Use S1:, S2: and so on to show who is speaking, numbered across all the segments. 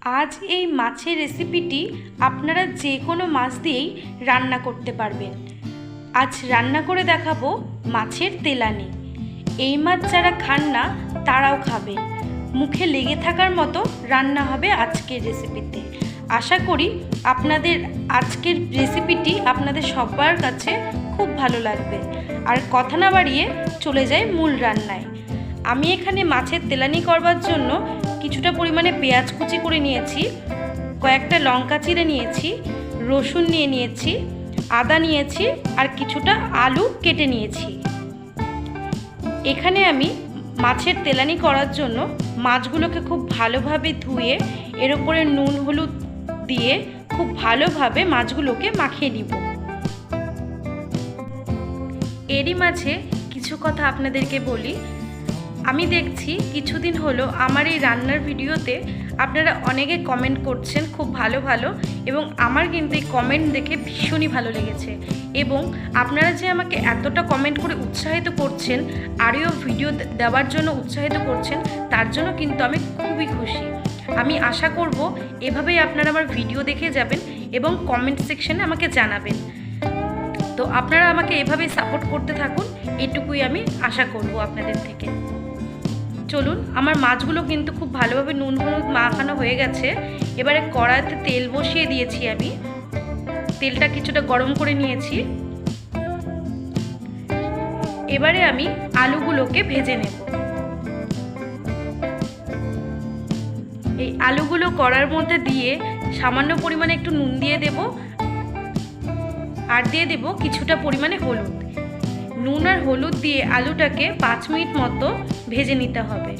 S1: আজ এই মাছের রেসিপিটি আপনারা যে কোনো মাছ দিয়েই রান্না করতে পারবেন। আজ রান্না করে দেখাবো মাছের তেলানি। এই মাছ যারা খান না তারাও খাবে, মুখে লেগে থাকার মতো রান্না হবে আজকের রেসিপিতে। আশা করি আপনাদের আজকের রেসিপিটি আপনাদের সবার কাছে খুব ভালো লাগবে। আর কথা না বাড়িয়ে চলে যাই মূল রান্নায়। আমি এখানে মাছের তেলানি করবার জন্য কিছুটা পরিমাণে পেঁয়াজ কুচি করে নিয়েছি, কয়েকটা লঙ্কা চিড়ে নিয়েছি, রসুন নিয়েছি, আদা নিয়েছি আর কিছুটা আলু কেটে নিয়েছি। এখানে আমি মাছের তেলানি করার জন্য মাছগুলোকে খুব ভালোভাবে ধুয়ে এর উপরে নুন হলুদ দিয়ে খুব ভালোভাবে মাছগুলোকে মাখিয়ে নিব। এরই মাঝে কিছু কথা আপনাদেরকে বলি। আমি দেখছি কিছুদিন হলো আমার এই রান্নার ভিডিওতে আপনারা অনেকে কমেন্ট করছেন খুব ভালো ভালো, এবং আমার কিন্তু এই কমেন্ট দেখে ভীষণই ভালো লেগেছে। এবং আপনারা যে আমাকে এতটা কমেন্ট করে উৎসাহিত করছেন, আরও ভিডিও দেওয়ার জন্য উৎসাহিত করছেন, তার জন্য কিন্তু আমি খুবই খুশি। আমি আশা করব এভাবেই আপনারা আমার ভিডিও দেখে যাবেন এবং কমেন্ট সেকশনে আমাকে জানাবেন। তো আপনারা আমাকে এভাবেই সাপোর্ট করতে থাকুন, এটুকুই আমি আশা করব আপনাদের থেকে। চলুন, আমার মাছগুলো কিন্তু খুব ভালোভাবে নুন হলুদ মাখানো হয়ে গেছে। এবারে কড়াইতে তেল বসিয়ে দিয়েছি। আমি তেলটা কিছুটা গরম করে নিয়েছি। এবারে আমি আলুগুলোকে ভেজে নেব। এই আলুগুলো কড়ার মধ্যে দিয়ে সামান্য পরিমাণে একটু নুন দিয়ে দেব, আর দিয়ে দেব কিছুটা পরিমাণে হলুদ। নুন আর হলুদ দিয়ে আলুটাকে 5 মিনিট মতো ভেজে নিতে হবে।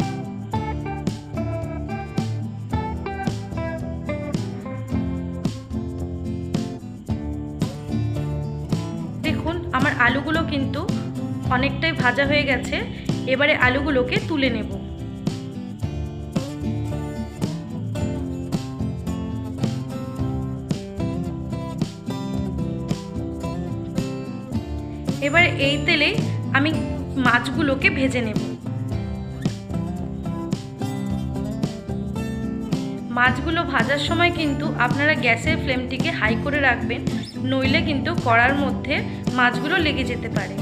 S1: দেখুন, আমার আলুগুলো কিন্তু অনেকটাই ভাজা হয়ে গেছে। এবারে আলুগুলোকে তুলে নেব। এবার এই তেলে আমি মাছগুলোকে ভেজে নেব। মাছগুলো ভাজার সময় কিন্তু আপনারা গ্যাসের ফ্লেমটিকে হাই করে রাখবেন, নইলে কিন্তু কড়ার মধ্যে মাছগুলো লেগে যেতে পারে।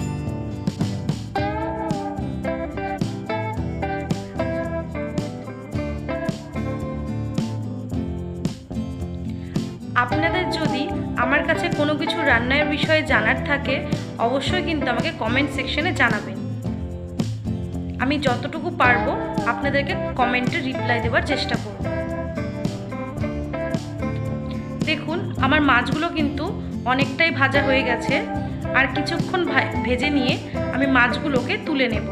S1: আপনাদের যদি আমার কাছে কোনো কিছু রান্নার বিষয়ে জানার থাকে, অবশ্যই কিন্তু আমাকে কমেন্ট সেকশনে জানাবেন। আমি যতটুকু পারবো আপনাদেরকে কমেন্টে রিপ্লাই দেওয়ার চেষ্টা করব। দেখুন, আমার মাছগুলো কিন্তু অনেকটাই ভাজা হয়ে গেছে। আর কিছুক্ষণ ভেজে নিয়ে আমি মাছগুলোকে তুলে নেব।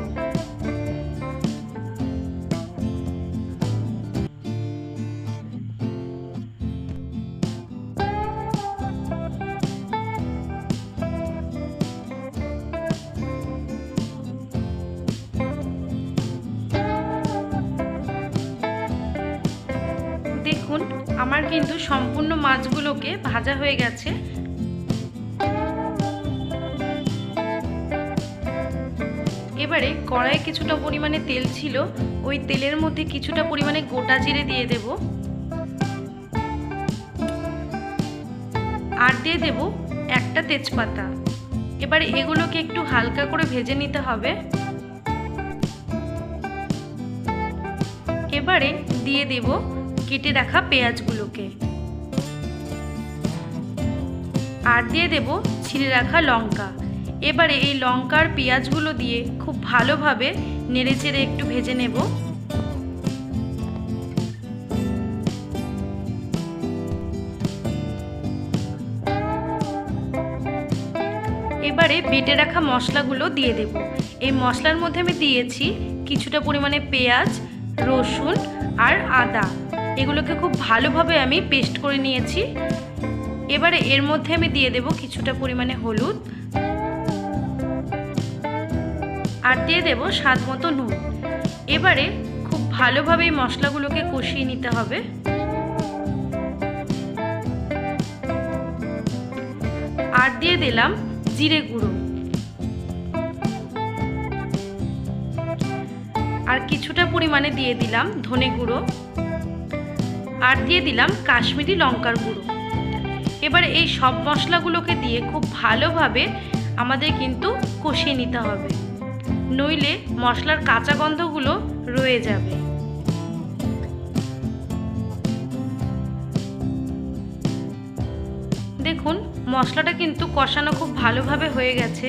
S1: দেখুন, আমার কিন্তু সম্পূর্ণ মাছগুলোকে ভাজা হয়ে গেছে। এবারে কড়াইয়ে কিছুটা পরিমাণে তেল ছিল, ওই তেলের মধ্যে কিছুটা পরিমাণে গোটা জিরে দিয়ে দেব, আর দিয়ে দেব একটা তেজপাতা। এবারে এগুলোকে একটু হালকা করে ভেজে নিতে হবে। এবারে দিয়ে দেব কেটে রাখা পেঁয়াজগুলোকে, আর দিয়ে দেব ছিঁড়ে রাখা লঙ্কা। এবারে এই লঙ্কা আর পেঁয়াজগুলো দিয়ে খুব ভালোভাবে নেড়েচেড়ে একটু ভেজে নেব। এবারে বেটে রাখা মশলাগুলো দিয়ে দেব। এই মশলার মধ্যে আমি দিয়েছি কিছুটা পরিমাণে পেঁয়াজ, রসুন আর আদা। এগুলোকে খুব ভালোভাবে আমি পেস্ট করে নিয়েছি। এবারে এর মধ্যে আমি দিয়ে দেব কিছুটা পরিমাণে হলুদ, আর দিয়ে দেব স্বাদ মতো নুন। এবারে খুব ভালোভাবে এই মশলাগুলোকে কষিয়ে নিতে হবে। আর দিয়ে দিলাম জিরে গুঁড়ো, আর কিছুটা পরিমাণে দিয়ে দিলাম ধনে গুঁড়ো, আর দিয়ে দিলাম কাশ্মীরি লঙ্কার গুঁড়ো। এবার এই সব মশলাগুলোকে দিয়ে খুব ভালোভাবে আমাদের কিন্তু কষিয়ে নিতে হবে, নইলে মশলার কাঁচা গন্ধগুলো রয়ে যাবে। দেখুন মশলাটা কিন্তু কষানো খুব ভালোভাবে হয়ে গেছে।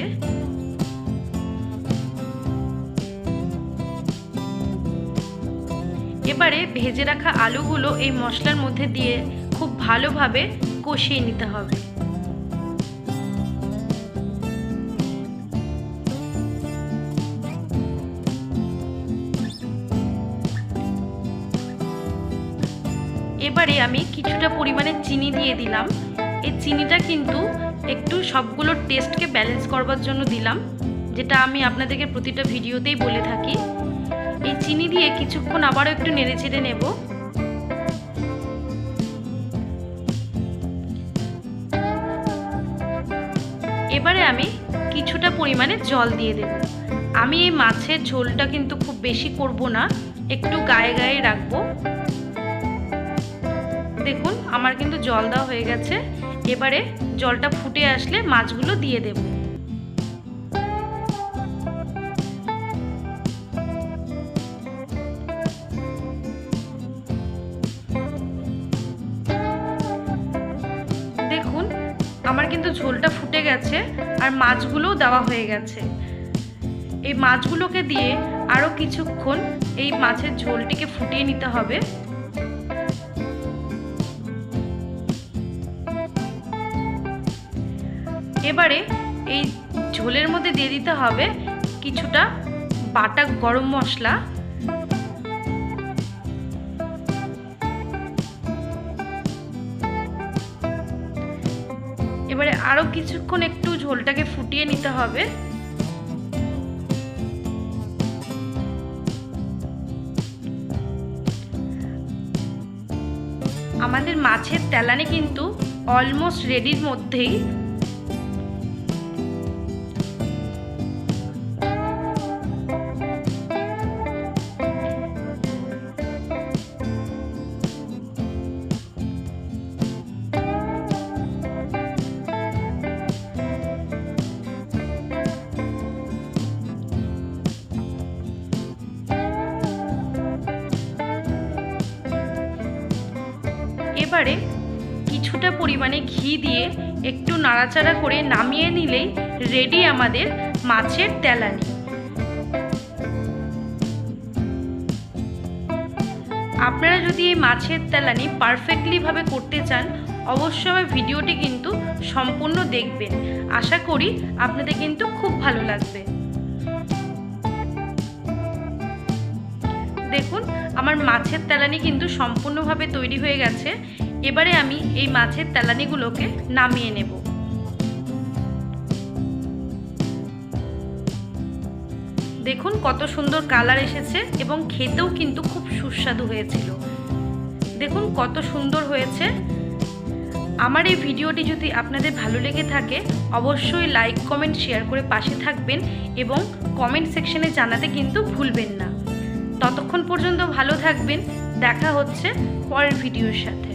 S1: এবারে ভেজে রাখা আলুগুলো এই মশলার মধ্যে দিয়ে খুব ভালোভাবে কষিয়ে নিতে হবে। এবারে আমি কিছুটা পরিমাণে চিনি দিয়ে দিলাম। এই চিনিটা কিন্তু একটু সবগুলোর টেস্টকে ব্যালেন্স করবার জন্য দিলাম, যেটা আমি আপনাদেরকে প্রতিটা ভিডিওতেই বলে থাকি। এই চিনি দিয়ে কিছুক্ষণ আবারও একটু নেড়েচেড়ে নেব। এবারে আমি কিছুটা পরিমাণে জল দিয়ে দেব। আমি এই মাছের ঝোলটা কিন্তু খুব বেশি করব না, একটু গায়ে গায়ে রাখবো। দেখুন আমার কিন্তু জল দেওয়া হয়ে গেছে। এবারে জলটা ফুটে আসলে মাছগুলো দিয়ে দেব। দেখুন আমার কিন্তু ঝোলটা ফুটে গেছে আর মাছগুলোও দেওয়া হয়ে গেছে। এই মাছগুলোকে দিয়ে আরও কিছুক্ষণ এই মাছের ঝোলটিকে ফুটিয়ে নিতে হবে। এবারে এই ঝোলের মধ্যে দিয়ে দিতে হবে কিছুটা বাটা গরম মশলা। এবারে আরো কিছুক্ষণ একটু ঝোলটাকে ফুটিয়ে নিতে হবে। আমাদের মাছের তেলানি কিন্তু অলমোস্ট রেডির মধ্যেই। এবারে কিছুটা পরিমাণে ঘি দিয়ে একটু নাড়াচাড়া করে নামিয়ে নিলেই রেডি আমাদের মাছের তেলানি। আপনারা যদি এই মাছের তেলানি পারফেক্টলি ভাবে করতে চান অবশ্যই আমার ভিডিওটি কিন্তু সম্পূর্ণ দেখবেন। আশা করি আপনাদের কিন্তু খুব ভালো লাগবে। দেখুন আমার মাছের তেলানি কিন্তু সম্পূর্ণভাবে তৈরি হয়ে গেছে। এবারে আমি এই মাছের তেলানিগুলোকে নামিয়ে নেব। দেখুন কত সুন্দর কালার এসেছে এবং খেতেও কিন্তু খুব সুস্বাদু হয়েছিল। দেখুন কত সুন্দর হয়েছে। আমার এই ভিডিওটি যদি আপনাদের ভালো লেগে থাকে অবশ্যই লাইক কমেন্ট শেয়ার করে পাশে থাকবেন এবং কমেন্ট সেকশনে জানাতে কিন্তু ভুলবেন না। ততক্ষণ পর্যন্ত ভালো থাকবেন। দেখা হচ্ছে পরের ভিডিওর সাথে।